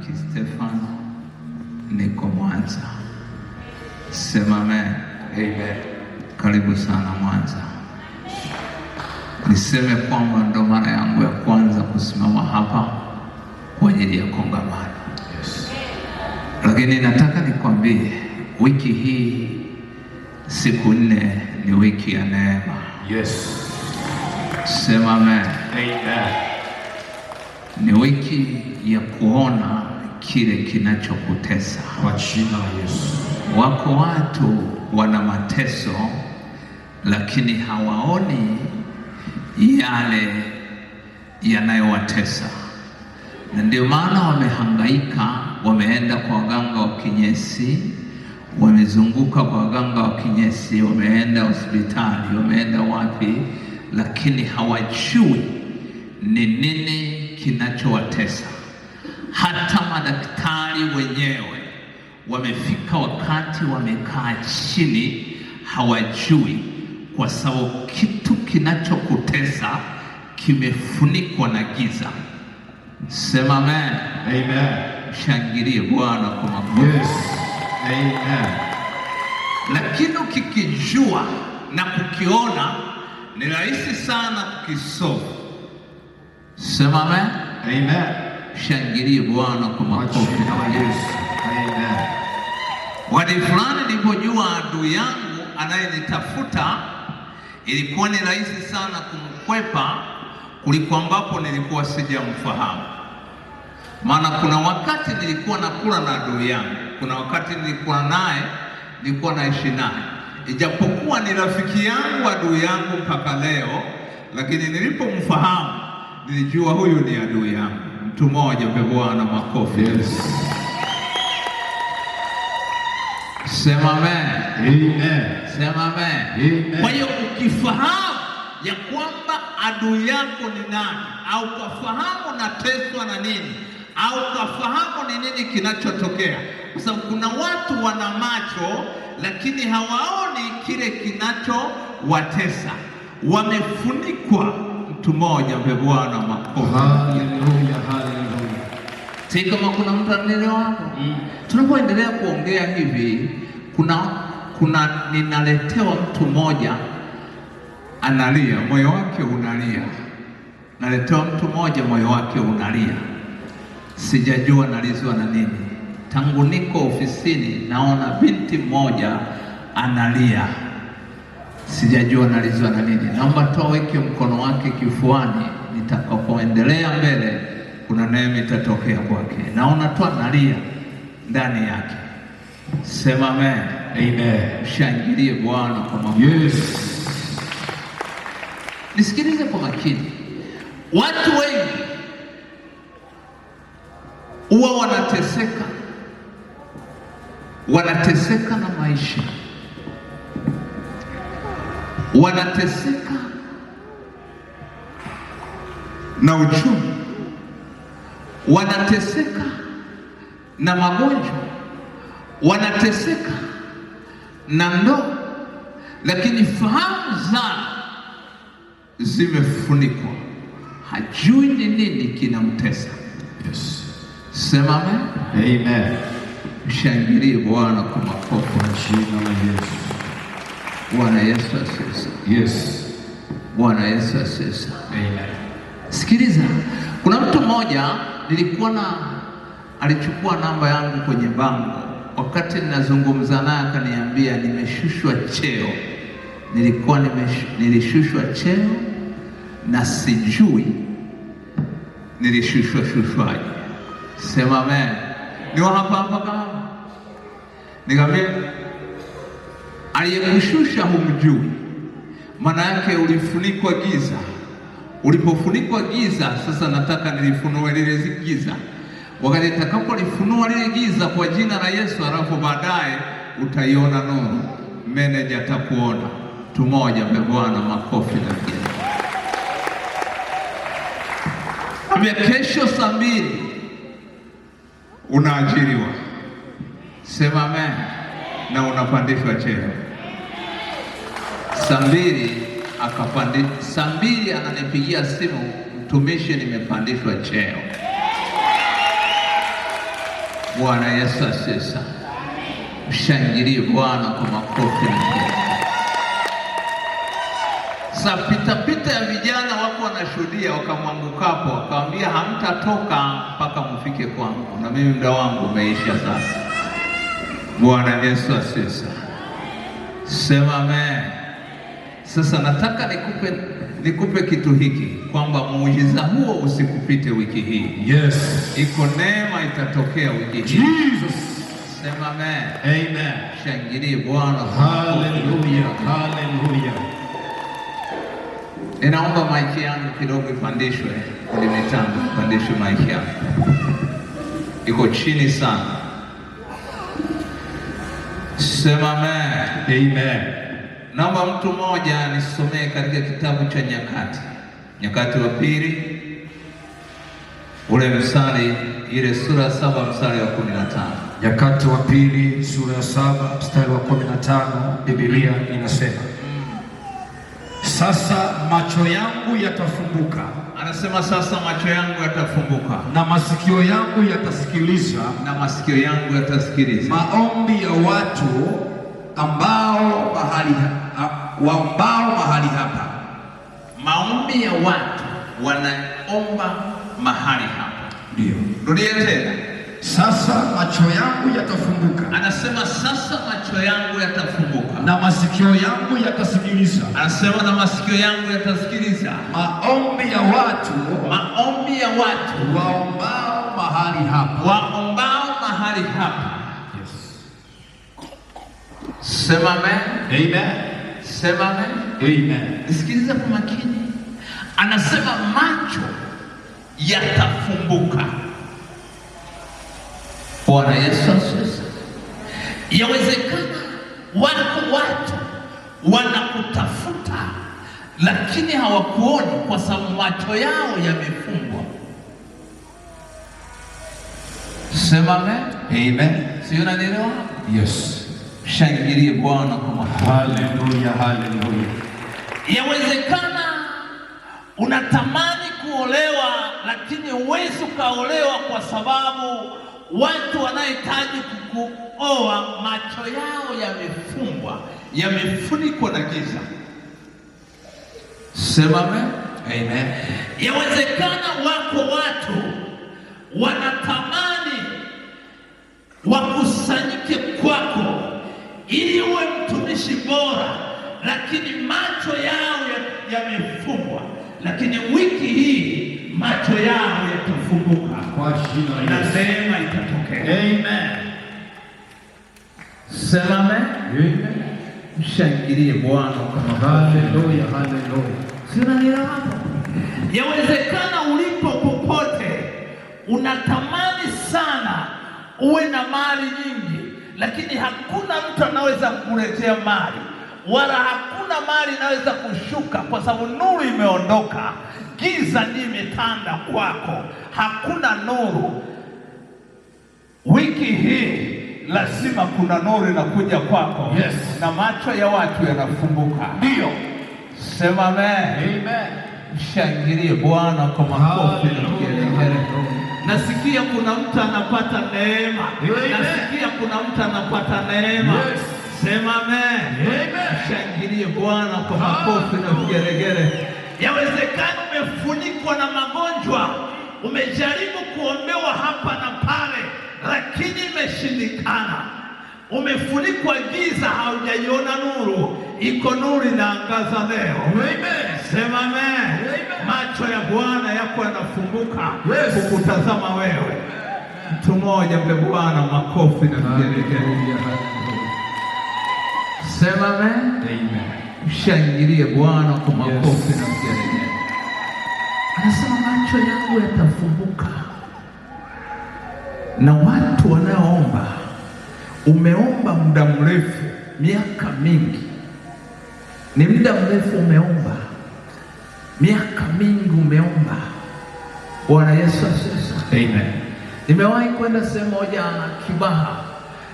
Miki Stefano, niko Mwanza. Sema amen. Amen. Karibu sana Mwanza. Niseme kwamba ndo mara yangu ya kwanza kusimama hapa kwa ajili ya kongamano. Yes. Lakini nataka nikwambie wiki hii siku 4 ni wiki ya neema. Yes. Sema amen. Amen. Ni wiki ya kuona kile kinachokutesa. Kwa jina la Yesu. Wako watu wana mateso lakini hawaoni yale yanayowatesa, na ndio maana wamehangaika, wameenda kwa waganga wa kinyesi, wamezunguka kwa waganga wa kinyesi, wameenda hospitali, wameenda wapi, lakini hawajui ni nini kinachowatesa. Hata madaktari wenyewe wamefika wakati wamekaa chini, hawajui, kwa sababu kitu kinachokutesa kimefunikwa na giza. Sema amen. Amen. Shangilie Bwana kwa makofi. Yes. Amen. Lakini ukikijua na kukiona ni rahisi sana kukisolve. Sema amen. Amen. Shangilie Bwana kwa makofi. Amen. Wakati fulani nilipojua adui yangu anayenitafuta, ilikuwa ni rahisi sana kumkwepa kuliko ambapo nilikuwa sijamfahamu. Maana kuna wakati nilikuwa nakula na adui yangu, kuna wakati nilikuwa naye, nilikuwa naishi naye, ijapokuwa ni rafiki yangu, adui yangu mpaka leo, lakini nilipomfahamu nilijua huyu ni adui yangu. Mtu mmoja mpe Bwana makofi. Yes. Sema amen. Amen. Sema amen. Amen. Kwa hiyo ukifahamu ya kwamba adui yako ni nani, au ukafahamu unateswa na nini, au ukafahamu ni nini kinachotokea, kwa sababu kuna watu wana macho lakini hawaoni kile kinachowatesa, wamefunikwa. Mtu mmoja mpe Bwana makofi. Haleluya, haleluya. Si kama kuna mtu anaelewa hapo? Tunapoendelea kuongea hivi, ninaletewa mtu mmoja analia, moyo wake unalia. Naletewa mtu mmoja moyo wake unalia. Sijajua nalizwa na nini. Tangu niko ofisini naona binti mmoja analia. Sijajua nalizwa na nini. Naomba tuweke mkono wake kifuani, nitakapoendelea mbele kuna neema itatokea kwake. Naona tu analia ndani yake. Sema amen. Amen. Shangilie Bwana kwa makofi. Yes. Nisikilize kwa makini. Watu wengi huwa wanateseka na maisha, wanateseka na uchumi, wanateseka na magonjwa, wanateseka na ndoa, lakini fahamu zao zimefunikwa. Hajui ni nini kinamtesa. Yes. Sema amen. Amen. Mshangilie Bwana kwa makofi. Kwa jina la Yesu. Bwana Yesu asifiwe. Yes. Bwana Yesu asifiwe. Amen. Sikiliza, kuna mtu mmoja alichukua namba yangu kwenye bango. Wakati ninazungumza naye akaniambia nimeshushwa cheo. Nilishushwa cheo na sijui nilishushwaje. Sema amen. Ni hapa kama nikamwambia, aliyekushusha humjui, maana yake ulifunikwa giza. Ulipofunikwa giza, sasa nataka nilifunue lile giza. Wakati nitakapolifunua lile giza kwa jina la Yesu, alafu baadaye utaiona nuru. Meneja atakuona. Tumoja kwa Bwana makofi na kiasi. Ambia kesho saa 2 unaajiriwa. Sema amen. Na unapandishwa cheo. Saa 2 saa 2 ananipigia simu, mtumishi, nimepandishwa cheo. Bwana Yesu asifiwe. Mshangilie Bwana kwa makofi. Sasa pita ya vijana wako wanashuhudia, wakamwangukapo, wakamwambia hamtatoka mpaka mfike kwangu, na mimi muda wangu umeisha sasa. Bwana Yesu asifiwe. Sema amen. Sasa nataka nikupe kitu hiki kwamba muujiza huo usikupite wiki hii. Yes. Iko neema itatokea wiki hii. Jesus. Sema amen. Amen. Shangilie Bwana. Hallelujah. Hallelujah. Ninaomba maiki yangu kidogo ipandishwe kwenye mitambo, ipandishwe maiki yangu. Iko chini sana. Sema amen. Amen. Naomba mtu mmoja nisomee katika kitabu cha Nyakati wa Pili, ule mstari, ile sura 7 mstari wa 15. Nyakati wa Pili sura ya 7 mstari wa 15, Biblia inasema, sasa macho yangu yatafumbuka. Anasema sasa macho yangu yatafumbuka na masikio yangu yatasikiliza, maombi ya watu ambao mahali hapa. Maombi ya watu wanaomba mahali hapa. Ndio. Rudia tena. Sasa macho yangu yatafumbuka. Anasema sasa macho yangu yatafumbuka na masikio yangu yatasikiliza. Anasema na masikio yangu yatasikiliza maombi ya watu waombao mahali hapa. Yes. Sema amen. Amen. Sema amen. Amen. Sikiliza kwa makini. Anasema macho yatafumbuka. Bwana Yesu asifiwe. Yawezekana watu wanakutafuta lakini hawakuoni kwa sababu macho yao yamefungwa. Sema amen. Amen. Sio, unanielewa? Yes. Shangilie Bwana kwa makofi. Hallelujah, hallelujah. Yawezekana unatamani kuolewa lakini huwezi ukaolewa kwa sababu watu wanaohitaji kukuoa macho yao yamefungwa, yamefunikwa na giza. Sema amen. Amen. Yawezekana wako watu wanatamani wakusanyike kwako ili uwe mtumishi bora, lakini macho yao yamefungwa. Lakini wiki hii macho yao yatafunguka kwa jina la Yesu, na neema itatokea. Amen. Sema amen. Amen. Mshangilie Bwana kwa makofi. Hallelujah, hallelujah. Sina hapo. Yawezekana ulipo popote unatamani sana uwe na mali nyingi, lakini hakuna mtu anaweza kukuletea mali, wala hakuna mali inaweza kushuka kwa sababu nuru imeondoka. Giza ndiyo imetanda kwako, hakuna nuru. Wiki hii lazima kuna nuru inakuja kwako. Yes. Na macho ya watu yanafumbuka. Ndio. Sema amen. Amen. Mshangilie Bwana kwa makofi na vigelegele. Nasikia kuna mtu anapata neema. Nasikia kuna mtu anapata neema. Yes. Sema amen. Amen. Mshangilie Bwana kwa makofi na vigelegele. Yawezekana umefunikwa na magonjwa, umejaribu kuombewa hapa na pale, lakini imeshindikana. Umefunikwa giza, haujaiona nuru. Iko nuru inaangaza leo. Amen. Sema amen. Amen. Macho ya Bwana yako yanafunguka. Yes. Kukutazama wewe. Mtu mmoja mpe Bwana makofi na vigelegele. Sema amen. Amen. Mshangilie Bwana kwa makofi na vigelegele. Anasema macho yangu yatafunguka. Na watu wanaoomba, umeomba muda mrefu, miaka mingi, ni muda mrefu umeomba, miaka mingi umeomba. Bwana Yesu asifiwe. Amen. Nimewahi kwenda sehemu moja na Kibaha,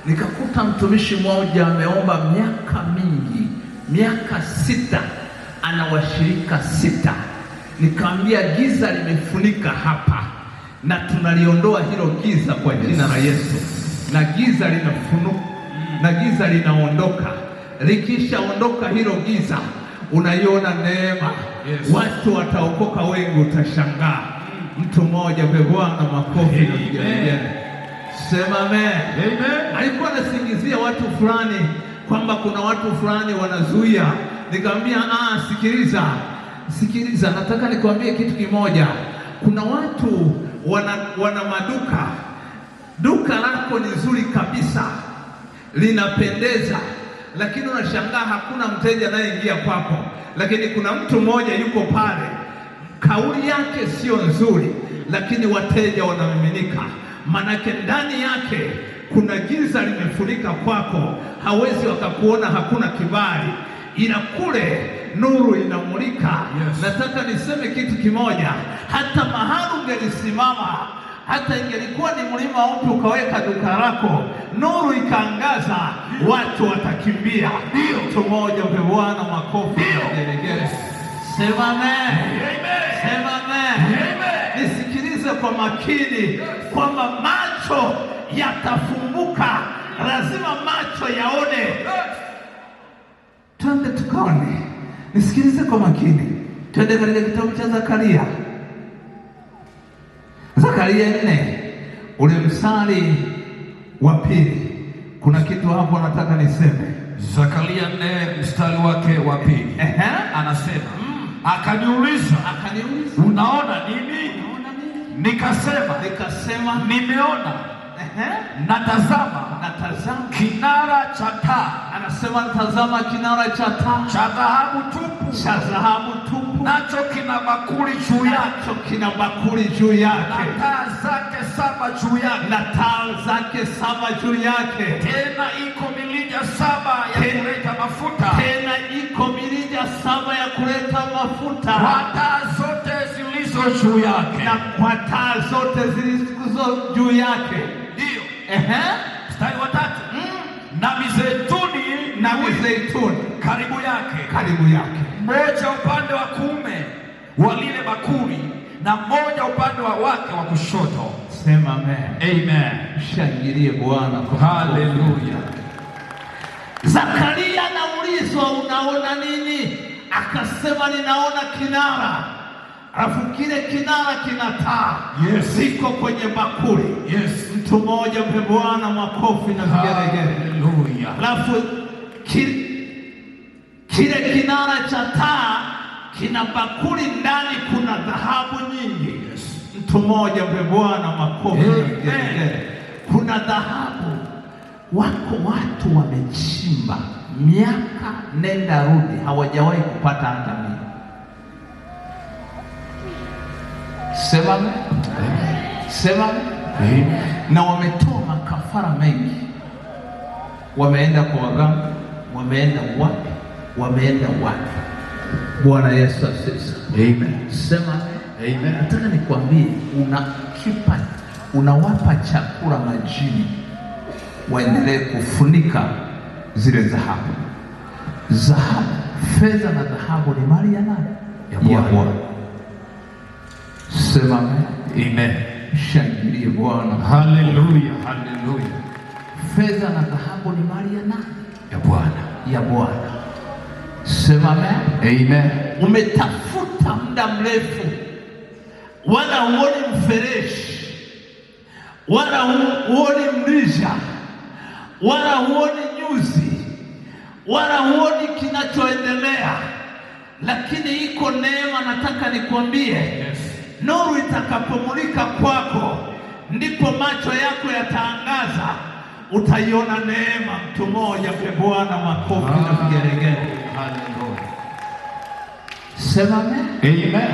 nikakuta mtumishi mmoja ameomba miaka mingi, miaka 6, ana washirika 6. Nikamwambia giza limefunika hapa, na tunaliondoa hilo giza kwa jina la Yesu, na giza linafunuka na giza linaondoka. Likishaondoka hilo giza, unaiona neema. Watu wataokoka wengi, utashangaa. Mtu mmoja kwa Bwana makofi na vigelegele. Sema amen. Alikuwa anasingizia watu fulani kwamba kuna watu fulani wanazuia. Nikamwambia sikiliza, nataka nikwambie kitu kimoja. Kuna watu wana maduka. Duka lako ni zuri kabisa, linapendeza, lakini unashangaa hakuna mteja anayeingia kwako. Lakini kuna mtu mmoja yuko pale, kauli yake sio nzuri, lakini wateja wanamiminika. Manake ndani yake kuna giza limefunika kwako, hawezi wakakuona, hakuna kibali, ila kule nuru inamulika. Nataka niseme kitu kimoja, hata mahali ungelisimama, hata ingelikuwa ni mlima upi ukaweka duka lako, nuru ikaangaza, watu watakimbia. Mtu mmoja kwa Bwana makofi na vigelegele. Sema amen. Sema amen. Nisikilize kwa makini kwamba macho yatafunguka, lazima macho yaone. Twende tukaone. Nisikilize kwa makini. Twende katika kitabu cha Zakaria. Zakaria 4 ule mstari wa 2. Kuna kitu hapo nataka niseme. Zakaria 4 mstari wake wa 2. Anasema, akaniuliza, unaona nini? Nikasema, nimeona natazama kinara cha taa. Anasema natazama kinara cha taa cha dhahabu tupu, nacho kina bakuli juu yake, na taa zake 7 juu yake, tena iko mirija 7 ya kuleta mafuta, kwa taa zote zilizo juu yake, na kwa taa zote zilizo juu yake. Ndio. Mstari wa 3. Na mizeituni karibu yake, mmoja upande wa kuume wa lile bakuli na mmoja upande wa wake wa kushoto. Sema amen. Shangilie Bwana kwa haleluya. Zakaria anaulizwa unaona nini? Akasema ninaona kinara. Alafu kile kinara kina taa. Ziko kwenye bakuli. Mtu mmoja mpe Bwana makofi na vigelegele. Haleluya. Alafu kile kinara cha taa kina bakuli, ndani kuna dhahabu nyingi. Mtu mmoja mpe Bwana makofi na vigelegele. Kuna dhahabu. Wako watu wamechimba miaka nenda rudi, hawajawahi kupata hata mia. Sema na wametoa makafara mengi, wameenda kwa waganga, wameenda wapi. Bwana Yesu asifiwe. Sema amen. Nataka nikwambie, unawapa chakula majini waendelee kufunika zile dhahabu. Fedha na dhahabu ni mali ya nani? Ya Bwana. Sema amen. Shangilie Bwana. Haleluya. Fedha na dhahabu ni mali ya nani? Ya Bwana. Sema amen. Umetafuta muda mrefu, wala huoni mfereshi, wala huoni mrija, wala huoni nyuzi, wala huoni kinachoendelea, lakini iko neema. Nataka nikwambie, nuru itakapomulika kwako, ndipo macho yako yataangaza, utaiona neema. Mtu mmoja kwa Bwana makofi na vigelegele. Haleluya. Sema amen.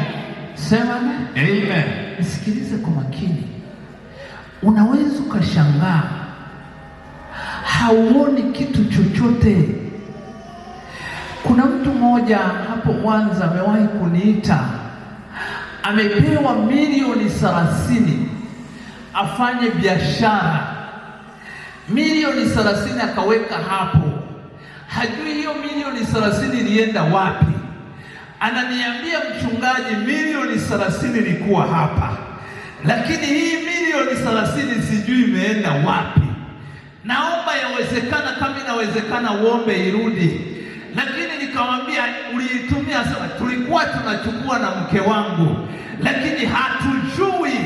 Sema amen. Nisikilize kwa makini. Unaweza ukashangaa hauoni kitu chochote. Kuna mtu mmoja hapo Mwanza amewahi kuniita, amepewa milioni 30 afanye biashara. Milioni 30 akaweka hapo, hajui hiyo milioni 30 ilienda wapi. Ananiambia, mchungaji, milioni 30 ilikuwa hapa, lakini hii milioni 30 sijui imeenda wapi. Naomba yawezekana, kama inawezekana uombe irudi. Lakini nikamwambia uliitumia sana, tulikuwa tunachukua na mke wangu, lakini hatujui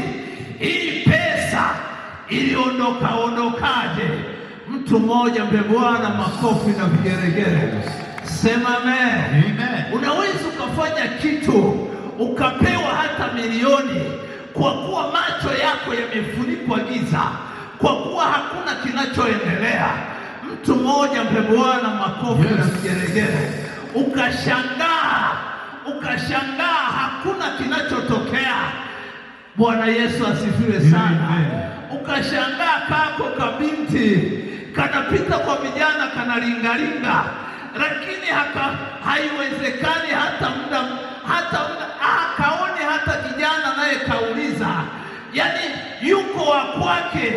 hii pesa iliondokaje. Mtu mmoja mpe Bwana makofi na vigeregere. Sema amen. Unaweza ukafanya kitu ukapewa hata milioni, kwa kuwa macho yako yamefunikwa giza, kwa kuwa hakuna kinachoendelea. Mtu mmoja mpe Bwana makofi na vigeregere. Ukashangaa hakuna kinachotokea. Bwana Yesu asifiwe sana. Ukashangaa kako kabinti kanapita kwa vijana kanalingalinga, lakini haiwezekani hata muda akaone hata kijana naye kauliza, yani yuko wa kwake,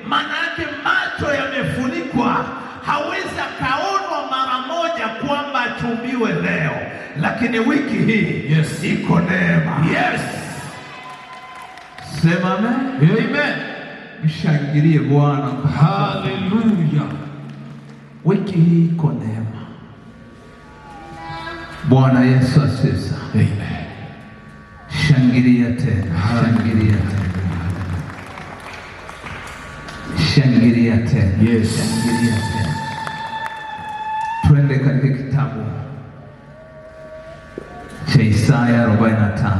maana yake macho yamefunikwa, hawezi akaonwa mara moja kwamba achumbiwe leo, lakini wiki hii iko neema. Sema amen. Mshangilie Bwana. Haleluya. Wiki hii iko neema. Bwana Yesu asifiwe. Amen. Shangilia tena. Shangilia tena. Shangilia tena. Yes. Shangilia tena. Twende katika kitabu cha Isaya 45.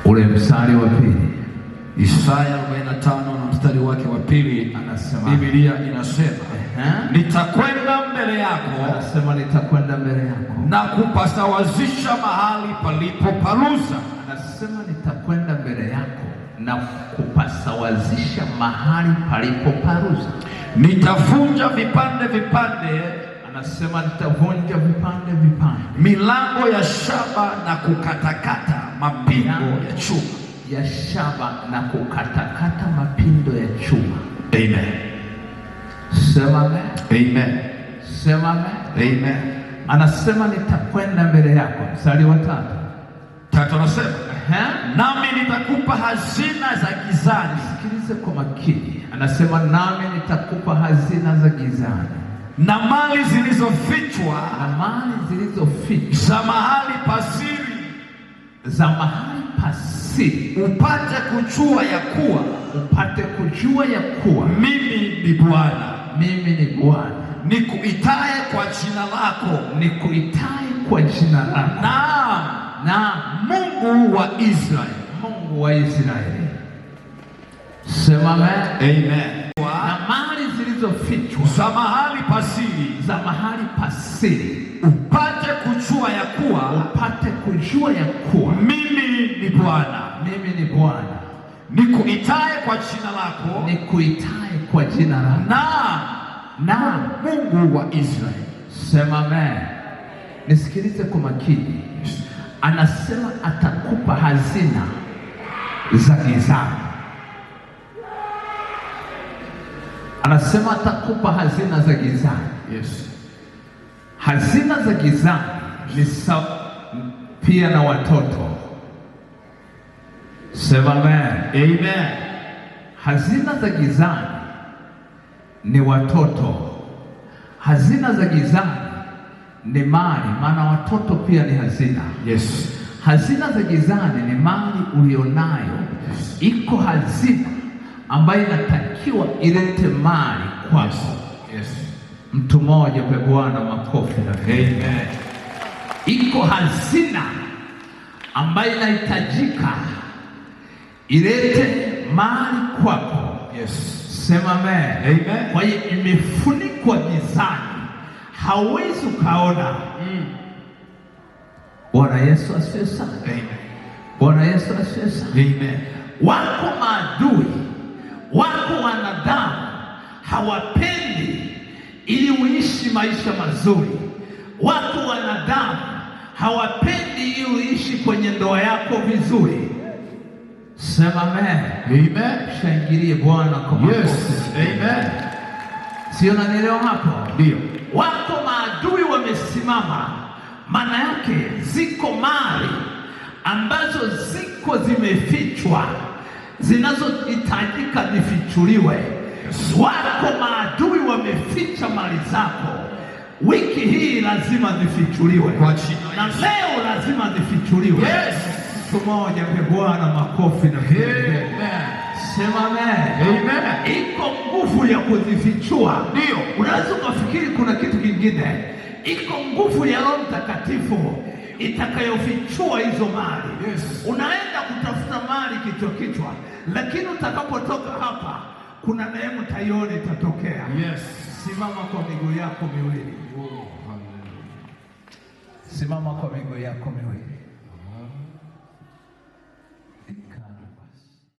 Ule mstari wa pili. Isaya 45 na mstari wake wa pili, anasema, Biblia inasema, nitakwenda mbele yako, anasema nitakwenda mbele yako na kupasawazisha mahali palipoparuza. Anasema nitakwenda mbele yako na kupasawazisha mahali palipoparuza. Nitavunja vipande vipande, anasema nitavunja vipande vipande milango ya shaba na kukatakata mapindo ya chuma. Ya shaba na kukatakata mapindo ya chuma. Amen. Sema amen. Amen. Sema amen. Amen. Anasema nitakwenda mbele yako. Mstari wa 3 anasema, nami nitakupa hazina za gizani. Sikilize kwa makini. Anasema nami nitakupa hazina za gizani na mali zilizofichwa, za mahali pasiri, upate kujua ya kuwa mimi ni Bwana, nikuitaye kwa jina lako, naam, Mungu wa Israeli. Sema amen. Na mali zilizofichwa za mahali pasiri, upate kujua ya kuwa mimi ni Bwana, nikuitaye kwa jina lako, na Mungu wa Israeli. Sema amen. Nisikilize kwa makini. Anasema atakupa hazina za gizani. Anasema atakupa hazina za gizani. Yes. Hazina za gizani ni pia na watoto. Sema amen. Amen. Hazina za gizani ni watoto. Hazina za gizani ni mali, maana watoto pia ni hazina. Yes. Hazina za gizani ni mali ulionayo. Iko hazina ambayo inatakiwa ilete mali kwako. Yes. Mtu mmoja kwa Bwana makofi na amen. Iko hazina ambayo inahitajika ilete mali kwako. Yes. Sema amen. Amen. Kwa hiyo imefunikwa gizani, hauwezi ukaona. Bwana Yesu asifiwe sana. Amen. Bwana Yesu asifiwe sana. Amen. Wako maadui, wako wanadamu hawapendi ili uishi maisha mazuri. Wako wanadamu hawapendi ili uishi kwenye ndoa yako vizuri. Sema amen. Amen. Shangilie Bwana kwa makofi. Yes. Amen. Sio, unanielewa hapo? Ndio. Wako maadui wamesimama Maana yake ziko mali ambazo ziko zimefichwa, zinazohitajika zifichuliwe. Wako maadui wameficha mali zako. Wiki hii lazima zifichuliwe, na leo lazima zifichuliwe. Yes. Siku moja mpe Bwana makofi na Amen. Sema amen. Amen. Iko nguvu ya kuzifichua. Ndio. Unaweza kufikiri kuna kitu kingine. Iko nguvu ya Roho Mtakatifu itakayofichua hizo mali. Yes. Unaenda kutafuta mali kichwa, lakini utakapotoka hapa kuna neema tayoni itatokea. Yes. Simama kwa miguu yako miwili. Oh, hallelujah. Simama kwa miguu yako miwili.